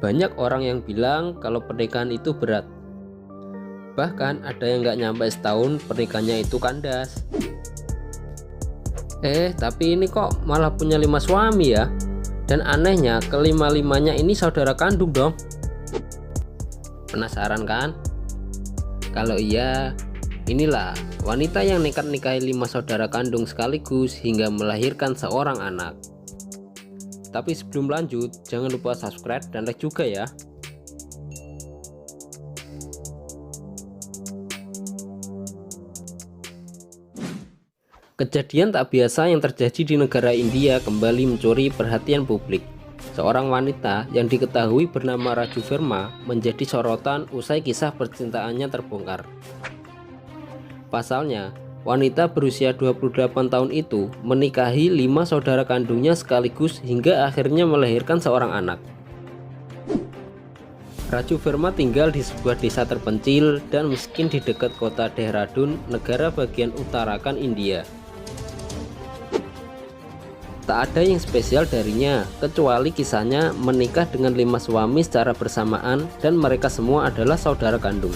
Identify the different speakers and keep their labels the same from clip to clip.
Speaker 1: Banyak orang yang bilang kalau pernikahan itu berat. Bahkan ada yang nggak nyampe setahun pernikahannya itu kandas. Tapi ini kok malah punya 5 suami ya? Dan anehnya kelima-limanya ini saudara kandung dong. Penasaran kan? Kalau iya, inilah wanita yang nekat nikahi 5 saudara kandung sekaligus hingga melahirkan seorang anak. Tapi sebelum lanjut, jangan lupa subscribe dan like juga ya. Kejadian tak biasa yang terjadi di negara India kembali mencuri perhatian publik. Seorang wanita yang diketahui bernama Raju Verma menjadi sorotan usai kisah percintaannya terbongkar. Pasalnya, wanita berusia 28 tahun itu menikahi 5 saudara kandungnya sekaligus hingga akhirnya melahirkan seorang anak. Raju Verma tinggal di sebuah desa terpencil dan miskin di dekat kota Dehradun, negara bagian utarakan India. Tak ada yang spesial darinya, kecuali kisahnya menikah dengan 5 suami secara bersamaan dan mereka semua adalah saudara kandung.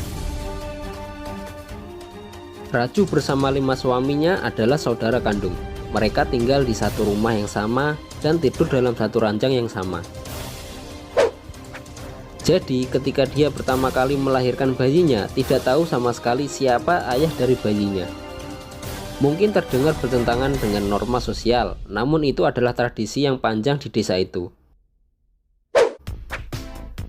Speaker 1: Raju bersama 5 suaminya adalah saudara kandung. Mereka tinggal di satu rumah yang sama dan tidur dalam satu ranjang yang sama. Jadi ketika dia pertama kali melahirkan bayinya, tidak tahu sama sekali siapa ayah dari bayinya. Mungkin terdengar bertentangan dengan norma sosial, namun itu adalah tradisi yang panjang di desa itu.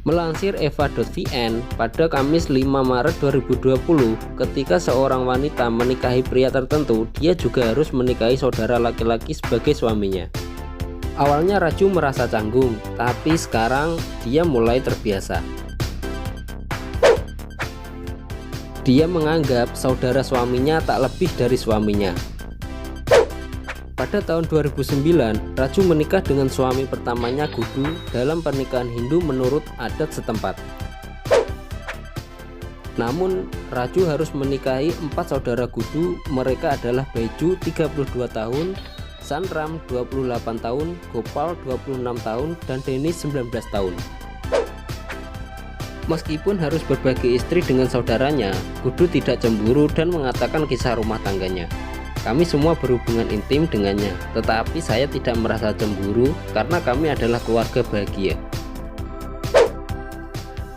Speaker 1: Melansir eva.vn, pada Kamis 5 Maret 2020, ketika seorang wanita menikahi pria tertentu, dia juga harus menikahi saudara laki-laki sebagai suaminya. Awalnya Raju merasa canggung, tapi sekarang dia mulai terbiasa. Dia menganggap saudara suaminya tak lebih dari suaminya. Pada tahun 2009, Raju menikah dengan suami pertamanya Gudu dalam pernikahan Hindu menurut adat setempat. Namun, Raju harus menikahi 4 saudara Gudu. Mereka adalah Beju 32 tahun, Sanram 28 tahun, Gopal 26 tahun, dan Denis 19 tahun. Meskipun harus berbagi istri dengan saudaranya, Gudu tidak cemburu dan mengatakan kisah rumah tangganya. Kami semua berhubungan intim dengannya, tetapi saya tidak merasa cemburu karena kami adalah keluarga bahagia.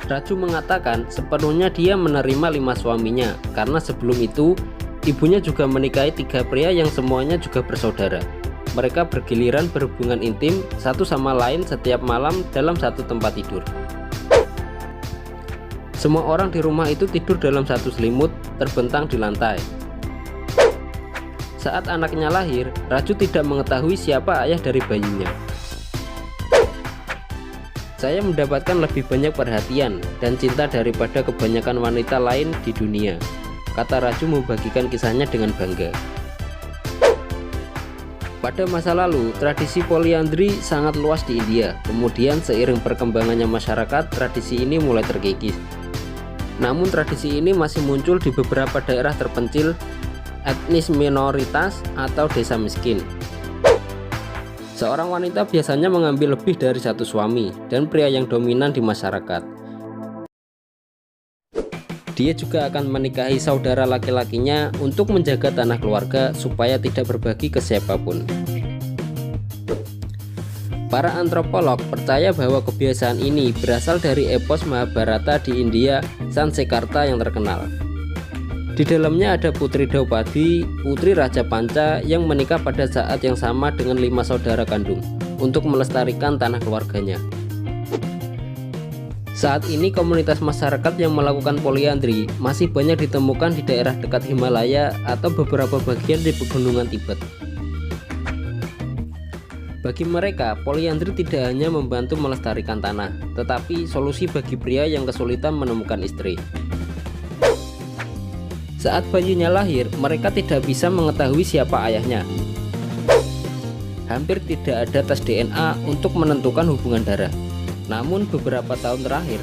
Speaker 1: Raju mengatakan sepenuhnya dia menerima 5 suaminya, karena sebelum itu ibunya juga menikahi 3 pria yang semuanya juga bersaudara. Mereka bergiliran berhubungan intim satu sama lain setiap malam dalam satu tempat tidur. Semua orang di rumah itu tidur dalam satu selimut terbentang di lantai. Saat anaknya lahir, Raju tidak mengetahui siapa ayah dari bayinya. Saya mendapatkan lebih banyak perhatian dan cinta daripada kebanyakan wanita lain di dunia, kata Raju membagikan kisahnya dengan bangga. Pada masa lalu, tradisi poliandri sangat luas di India. Kemudian seiring perkembangannya masyarakat, tradisi ini mulai terkikis. Namun tradisi ini masih muncul di beberapa daerah terpencil, etnis minoritas, atau desa miskin. Seorang wanita biasanya mengambil lebih dari satu suami dan pria yang dominan di masyarakat. Dia juga akan menikahi saudara laki-lakinya untuk menjaga tanah keluarga supaya tidak berbagi ke siapapun. Para antropolog percaya bahwa kebiasaan ini berasal dari epos Mahabharata di India, Sansekerta yang terkenal. Di dalamnya ada Putri Draupadi, putri Raja Panca yang menikah pada saat yang sama dengan 5 saudara kandung untuk melestarikan tanah keluarganya. Saat ini komunitas masyarakat yang melakukan poliandri masih banyak ditemukan di daerah dekat Himalaya atau beberapa bagian di pegunungan Tibet. Bagi mereka, poliandri tidak hanya membantu melestarikan tanah, tetapi solusi bagi pria yang kesulitan menemukan istri. Saat bayinya lahir, mereka tidak bisa mengetahui siapa ayahnya. Hampir tidak ada tes DNA untuk menentukan hubungan darah. Namun beberapa tahun terakhir,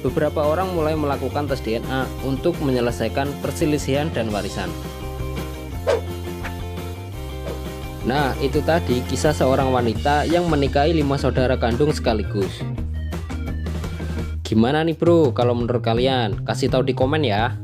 Speaker 1: beberapa orang mulai melakukan tes DNA untuk menyelesaikan perselisihan dan warisan. Nah, itu tadi kisah seorang wanita yang menikahi 5 saudara kandung sekaligus. Gimana nih bro kalau menurut kalian? Kasih tahu di komen ya.